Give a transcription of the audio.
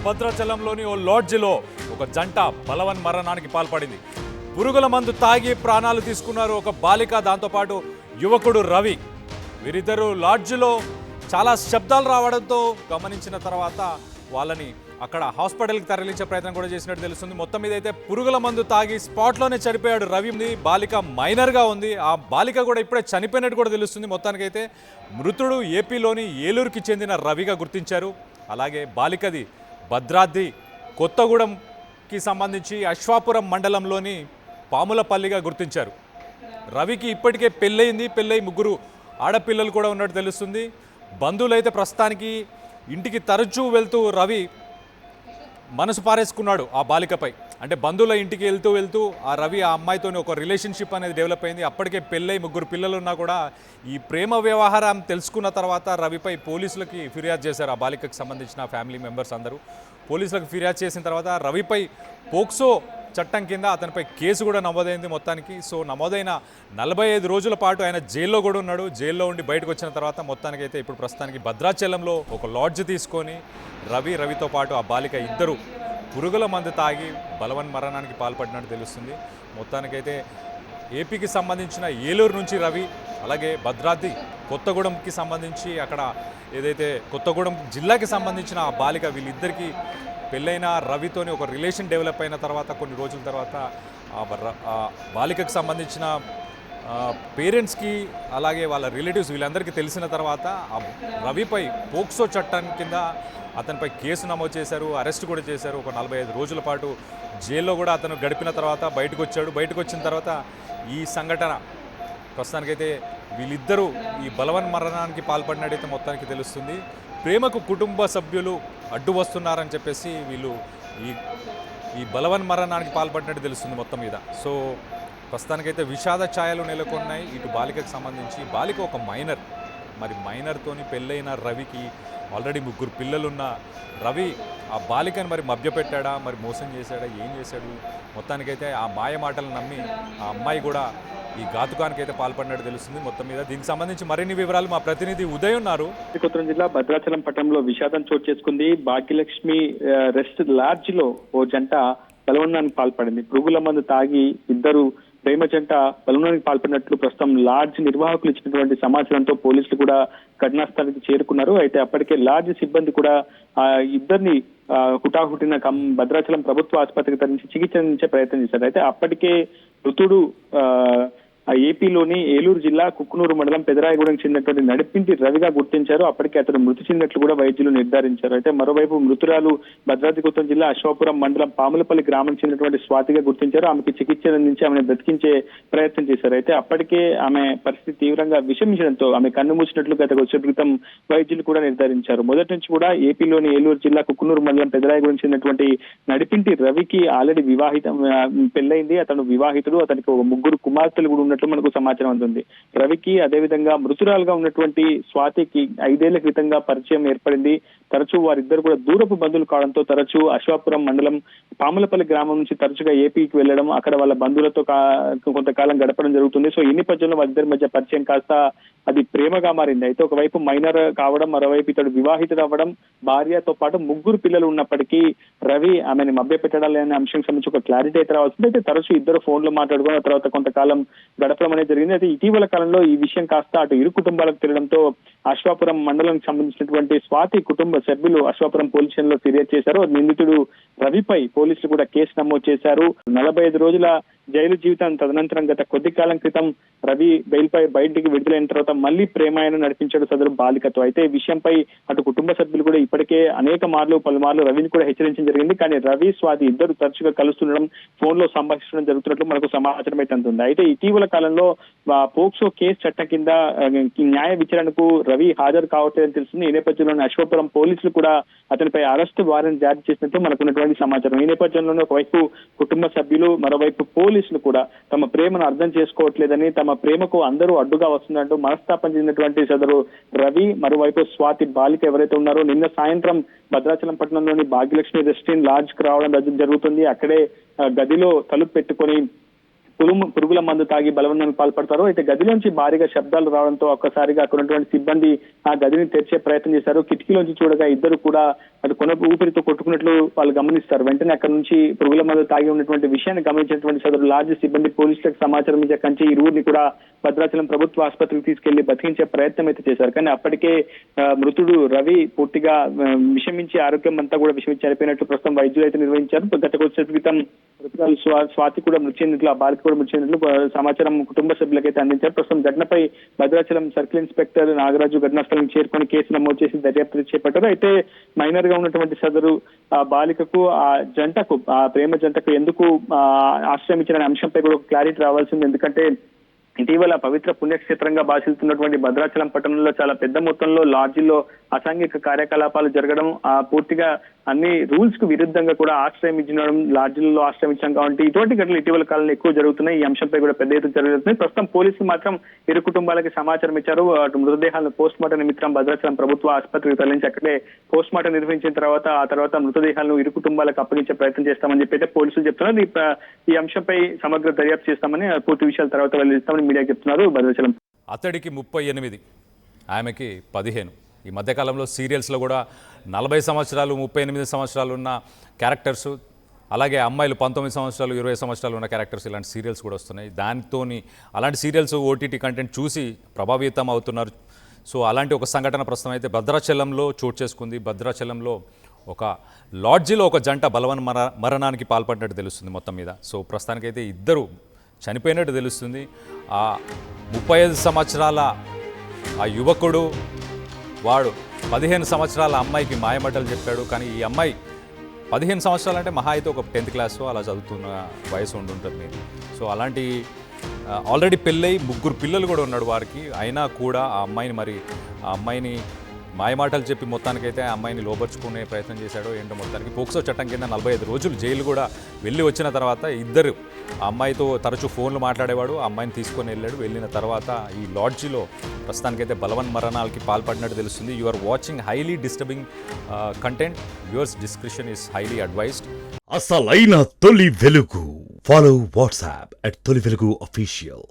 భద్రాచలంలోని ఓ లాడ్జిలో ఒక జంట బలవన్ మరణానికి పాల్పడింది. పురుగుల మందు తాగి ప్రాణాలు తీసుకున్నారు ఒక బాలిక, దాంతోపాటు యువకుడు రవి. వీరిద్దరూ లాడ్జిలో చాలా శబ్దాలు రావడంతో గమనించిన తర్వాత వాళ్ళని అక్కడ హాస్పిటల్కి తరలించే ప్రయత్నం కూడా చేసినట్టు తెలుస్తుంది. మొత్తం మీద అయితే పురుగుల మందు తాగి స్పాట్లోనే చనిపోయాడు రవి. బాలిక మైనర్గా ఉంది. ఆ బాలిక కూడా ఇప్పుడే చనిపోయినట్టు కూడా తెలుస్తుంది. మొత్తానికైతే మృతుడు ఏపీలోని ఏలూరుకి చెందిన రవిగా గుర్తించారు. అలాగే బాలికది భద్రాద్రి కొత్తగూడెంకి సంబంధించి అశ్వాపురం మండలంలోని పాములపల్లిగా గుర్తించారు. రవికి ఇప్పటికే పెళ్ళయింది. పెళ్ళై 3 ఆడపిల్లలు కూడా ఉన్నట్టు తెలుస్తుంది. బంధువులు అయితే ప్రస్తుతానికి ఇంటికి తరచూ వెళ్తూ రవి మనసు పారేసుకున్నాడు ఆ బాలికపై. అంటే బంధువుల ఇంటికి వెళ్తూ ఆ రవి ఆ అమ్మాయితో ఒక రిలేషన్షిప్ అనేది డెవలప్ అయింది. అప్పటికే పెళ్ళై 3 పిల్లలు ఉన్నా కూడా ఈ ప్రేమ వ్యవహారం తెలుసుకున్న తర్వాత రవిపై పోలీసులకి ఫిర్యాదు చేశారు. ఆ బాలికకు సంబంధించిన ఫ్యామిలీ మెంబర్స్ అందరూ పోలీసులకు ఫిర్యాదు చేసిన తర్వాత రవిపై పోక్సో చట్టం కింద అతనిపై కేసు కూడా నమోదైంది మొత్తానికి. సో నమోదైన 45 రోజుల పాటు ఆయన జైల్లో కూడా ఉన్నాడు. జైల్లో ఉండి బయటకు వచ్చిన తర్వాత మొత్తానికైతే ఇప్పుడు ప్రస్తుతానికి భద్రాచలంలో ఒక లాడ్జ్ తీసుకొని రవితో పాటు ఆ బాలిక ఇద్దరు పురుగుల మందు తాగి బలవన్ మరణానికి పాల్పడినట్టు తెలుస్తుంది. మొత్తానికైతే ఏపీకి సంబంధించిన ఏలూరు నుంచి రవి, అలాగే భద్రాద్రి కొత్తగూడెంకి సంబంధించి అక్కడ ఏదైతే కొత్తగూడెం జిల్లాకి సంబంధించిన ఆ బాలిక, వీళ్ళిద్దరికీ పెళ్ళైన రవితోని ఒక రిలేషన్ డెవలప్ అయిన తర్వాత కొన్ని రోజుల తర్వాత ఆ బాలికకు సంబంధించిన పేరెంట్స్కి అలాగే వాళ్ళ రిలేటివ్స్ వీళ్ళందరికీ తెలిసిన తర్వాత ఆ రవిపై పోక్సో చట్టం కింద అతనిపై కేసు నమోదు చేశారు. అరెస్ట్ కూడా చేశారు. ఒక 45 రోజుల పాటు జైల్లో కూడా అతను గడిపిన తర్వాత బయటకు వచ్చాడు. బయటకు వచ్చిన తర్వాత ఈ సంఘటన ప్రస్తుతానికైతే వీళ్ళిద్దరూ ఈ బలవన్ మరణానికి పాల్పడినట్టయితే మొత్తానికి తెలుస్తుంది. ప్రేమకు కుటుంబ సభ్యులు అడ్డు వస్తున్నారని చెప్పేసి వీళ్ళు ఈ బలవన్ మరణానికి పాల్పడినట్టు తెలుస్తుంది మొత్తం మీద. సో ప్రస్తుతానికైతే విషాద ఛాయలు నెలకొన్నాయి. ఇటు బాలికకు సంబంధించి, బాలిక ఒక మైనర్, మరి మైనర్తోని పెళ్ళైన రవికి ఆల్రెడీ 3 పిల్లలున్న రవి ఆ బాలికను మరి మభ్యపెట్టాడా, మరి మోసం చేశాడా, ఏం చేశాడు? మొత్తానికైతే ఆ మాయ మాటలు నమ్మి ఆ అమ్మాయి కూడా ఈ ఘాతుకానికి అయితే పాల్పడినట్టు తెలుస్తుంది మొత్తం మీద. దీనికి సంబంధించి మరిన్ని వివరాలు మా ప్రతినిధి ఉదయ్ ఉన్నారు. కొత్తగూడెం జిల్లా భద్రాచలం పట్టణంలో విషాదం చోటు చేసుకుంది. భాగ్యలక్ష్మి రెస్ట్ లాడ్జ్ లో ఓ జంట బలవన్నానికి పాల్పడింది. పురుగుల మందు తాగి ఇద్దరు ప్రేమ జంట బలవనానికి పాల్పడినట్లు ప్రస్తుతం లాడ్జ్ నిర్వాహకులు ఇచ్చినటువంటి సమాచారంతో పోలీసులు కూడా ఘటనా స్థలానికి చేరుకున్నారు. అయితే అప్పటికే లాడ్జ్ సిబ్బంది కూడా ఇద్దరిని హుటాహుటిన భద్రాచలం ప్రభుత్వ ఆసుపత్రికి తరలించి చికిత్స అందించే ప్రయత్నం చేశారు. అయితే అప్పటికే మృతుడు ఏపీలోని ఏలూరు జిల్లా కుక్కునూరు మండలం పెదరాయగూడెం చెందినటువంటి నడిపింటి రవిగా గుర్తించారు. అప్పటికే అతను మృతి చెందినట్లు కూడా వైద్యులు నిర్ధారించారు. అయితే మరోవైపు మృతురాలు భద్రాద్రి కొత్తగూడెం జిల్లా అశ్వాపురం మండలం పాములపల్లి గ్రామం చెందినటువంటి స్వాతిగా గుర్తించారు. ఆమెకి చికిత్స అందించి ఆమెను బ్రతికించే ప్రయత్నం చేశారు. అయితే అప్పటికే ఆమె పరిస్థితి తీవ్రంగా విషమించడంతో ఆమె కన్ను మూసినట్లు గత కొద్ది క్రితం వైద్యులు కూడా నిర్ధారించారు. మొదటి నుంచి కూడా ఏపీలోని ఏలూరు జిల్లా కుక్కునూరు మండలం పెదరాయగూడెం చెందినటువంటి నడిపింటి రవికి ఆల్రెడీ పెళ్ళైంది. అతను వివాహితుడు. అతనికి ఒక 3 కుమార్తెలు కూడా ఉన్నట్లు మనకు సమాచారం అందుంది. రవికి అదేవిధంగా మృతురాలుగా ఉన్నటువంటి స్వాతికి 5 ఏళ్ల క్రితంగా పరిచయం ఏర్పడింది. తరచూ వారిద్దరు కూడా దూరపు బంధువులు కావడంతో తరచూ అశ్వాపురం మండలం పాములపల్లి గ్రామం నుంచి తరచుగా ఏపీకి వెళ్లడం, అక్కడ వాళ్ళ బంధువులతో కొంతకాలం గడపడం జరుగుతుంది. సో ఈ నేపథ్యంలో వారిద్దరి మధ్య పరిచయం కాస్త అది ప్రేమగా మారింది. అయితే ఒకవైపు మైనర్ కావడం, మరోవైపు ఇతడు వివాహితుడు అవ్వడం, భార్యతో పాటు 3 పిల్లలు ఉన్నప్పటికీ రవి ఆమెను మభ్యపెట్టడాలి అనే అంశం సంబంధించి ఒక క్లారిటీ అయితే రావాల్సింది. అయితే తరచూ ఇద్దరు ఫోన్లు మాట్లాడుకున్న తర్వాత కొంతకాలం గడపడం అనేది జరిగింది. అయితే ఇటీవల కాలంలో ఈ విషయం కాస్త అటు ఇరు కుటుంబాలకు తెలియడంతో అశ్వాపురం మండలానికి సంబంధించినటువంటి స్వాతి కుటుంబ సభ్యులు అశ్వాపురం పోలీస్ స్టేషన్లో ఫిర్యాదు చేశారు. నిందితుడు రవిపై పోలీసులు కూడా కేసు నమోదు చేశారు. 45 రోజుల జైలు జీవితం తదనంతరం గత కొద్ది కాలం క్రితం రవి బెయిల్పై బయటికి విడుదలైన తర్వాత మళ్లీ ప్రేమాయణం నడిపించాడు సదరు బాలికతో. అయితే ఈ విషయంపై అటు కుటుంబ సభ్యులు కూడా ఇప్పటికే పలుమార్లు రవిని కూడా హెచ్చరించడం జరిగింది. కానీ రవి, స్వాతి ఇద్దరు తరచుగా కలుస్తుండడం, ఫోన్ లో సంభాషించడం జరుగుతున్నట్లు మనకు సమాచారం అయితే అందుతుంది. అయితే ఇటీవల కాలంలో పోక్సో కేసు చట్టం కింద న్యాయ విచారణకు రవి హాజరు కావట్లేదని తెలుస్తుంది. ఈ నేపథ్యంలోనే అశ్వాపురం పోలీసులు కూడా అతనిపై అరెస్ట్ వారెంట్ జారీ చేసినట్టు మనకున్నటువంటి సమాచారం. ఈ నేపథ్యంలోనే ఒకవైపు కుటుంబ సభ్యులు, మరోవైపు పోలీసులు కూడా తమ ప్రేమను అర్థం చేసుకోవట్లేదని, తమ ప్రేమకు అందరూ అడ్డుగా వస్తుందంటూ మనస్తాపం చెందినటువంటి సదరు రవి, మరోవైపు స్వాతి బాలిక ఎవరైతే ఉన్నారో నిన్న సాయంత్రం భద్రాచలం పట్టణంలోని భాగ్యలక్ష్మి రెస్ట్ లాడ్జ్ కు రావడం జరుగుతుంది. అక్కడే గదిలో తలుపు పెట్టుకొని పురుగుల మందు తాగి బలవన్యానికి పాల్పడతారు. అయితే గదిలోంచి భారీగా శబ్దాలు రావడంతో ఒక్కసారిగా అక్కడ ఉన్నటువంటి సిబ్బంది ఆ గదిని తెరిచే ప్రయత్నం చేశారు. కిటికీలోంచి చూడగా ఇద్దరు కూడా అటు ఊపిరితో కొట్టుకున్నట్లు వాళ్ళు గమనిస్తారు. వెంటనే అక్కడ నుంచి పురుగుల మందు తాగి ఉన్నటువంటి విషయాన్ని గమనించినటువంటి సదరు లాడ్జ్ సిబ్బంది పోలీసులకు సమాచారం ఇచ్చే కంచి ఇరువురిని కూడా భద్రాచలం ప్రభుత్వ ఆసుపత్రికి తీసుకెళ్లి బతికించే ప్రయత్నం అయితే చేశారు. కానీ అప్పటికే మృతుడు రవి పూర్తిగా విషమించి ఆరోగ్యం అంతా కూడా విషమించి చనిపోయినట్లు ప్రస్తుతం వైద్యులు అయితే నిర్వహించారు. గత కొద్ది క్రితం మృతురాలు స్వాతి కూడా మృతి చెందినట్లు, ఆ బాలిక కూడా మృతి చెందినట్లు సమాచారం కుటుంబ సభ్యులకైతే అందించారు. ప్రస్తుతం ఘటనపై భద్రాచలం సర్కిల్ ఇన్స్పెక్టర్ నాగరాజు ఘటనా స్థలం చేరుకొని కేసు నమోదు చేసి దర్యాప్తు చేపట్టారు. అయితే మైనర్ గా ఉన్నటువంటి సదరు ఆ బాలికకు ఆ జంటకు ఆ ప్రేమ జంటకు ఎందుకు ఆశ్రయం ఇచ్చిన అంశంపై కూడా క్లారిటీ రావాల్సింది. ఎందుకంటే ఇటీవల పవిత్ర పుణ్యక్షేత్రంగా భాషిస్తున్నటువంటి భద్రాచలం పట్టణంలో చాలా పెద్ద మొత్తంలో లాడ్జిల్లో అసాంఘిక కార్యకలాపాలు జరగడం, పూర్తిగా అన్ని రూల్స్ కు విరుద్ధంగా కూడా ఆశ్రయం ఇచ్చడం, లాడ్జిల్లో ఆశ్రయించడం కాబట్టి ఇటువంటి ఘటనలు ఇటీవల కాలంలో ఎక్కువ జరుగుతున్నాయి. ఈ అంశంపై కూడా పెద్ద ఎత్తున జరుగుతున్నాయి. ప్రస్తుతం పోలీసులు మాత్రం ఇరు కుటుంబాలకి సమాచారం ఇచ్చారు. అటు మృతదేహాలను పోస్ట్ మార్టం నిమిత్తం భద్రాచలం ప్రభుత్వ ఆసుపత్రికి తరలించి అక్కడే పోస్ట్ మార్టం నిర్వహించిన తర్వాత మృతదేహాలను ఇరు కుటుంబాలకు అప్పగించే ప్రయత్నం చేస్తామని చెప్పి అయితే పోలీసులు చెప్తున్నారు. ఈ అంశంపై సమగ్ర దర్యాప్తు చేస్తామని, పూర్తి విషయాల తర్వాత వెల్లడిస్తామని మీడియా చెప్తున్నారు. భద్రాచలం అతడికి 38, ఆమెకి 15. ఈ మధ్యకాలంలో సీరియల్స్లో కూడా 40 సంవత్సరాలు 38 సంవత్సరాలు ఉన్న క్యారెక్టర్స్, అలాగే అమ్మాయిలు 19 సంవత్సరాలు 20 సంవత్సరాలు ఉన్న క్యారెక్టర్స్, ఇలాంటి సీరియల్స్ కూడా వస్తున్నాయి. దానితోని అలాంటి సీరియల్స్ ఓటీటీ కంటెంట్ చూసి ప్రభావితం అవుతున్నారు. సో అలాంటి ఒక సంఘటన ప్రస్తుతం అయితే భద్రాచలంలో చోటు చేసుకుంది. భద్రాచలంలో ఒక లాడ్జిలో ఒక జంట మరణానికి పాల్పడినట్టు తెలుస్తుంది మొత్తం మీద. సో ప్రస్తుతానికైతే ఇద్దరు చనిపోయినట్టు తెలుస్తుంది. ఆ 35 సంవత్సరాల ఆ యువకుడు వాడు 15 సంవత్సరాల అమ్మాయికి మాయమాటలు చెప్పాడు. కానీ ఈ అమ్మాయి 15 సంవత్సరాలు అంటే మహా అయితే ఒక 10th క్లాస్ అలా చదువుతున్న వయసు ఉండుంటుంది మీరు. సో అలాంటి ఆల్రెడీ పెళ్ళై 3 పిల్లలు కూడా ఉన్నాడు వారికి. అయినా కూడా ఆ అమ్మాయిని మాయమాటలు చెప్పి మొత్తానికైతే ఆ అమ్మాయిని లోపరుచుకునే ప్రయత్నం చేశాడో ఏంటో. మొత్తానికి పోక్సో చట్టం కింద 45 రోజులు జైలు కూడా వెళ్ళి వచ్చిన తర్వాత ఇద్దరు ఆ అమ్మాయితో తరచూ ఫోన్లు మాట్లాడేవాడు. ఆ అమ్మాయిని తీసుకొని వెళ్ళిన తర్వాత ఈ లాడ్జిలో ప్రస్తుతానికైతే మరణాలకి పాల్పడినట్టు తెలుస్తుంది. You are watching highly disturbing content. Yours description is highly advised. అసలైన తొలి వెలుగు. ఫాలో వాట్సాప్ @తొలి వెలుగు official.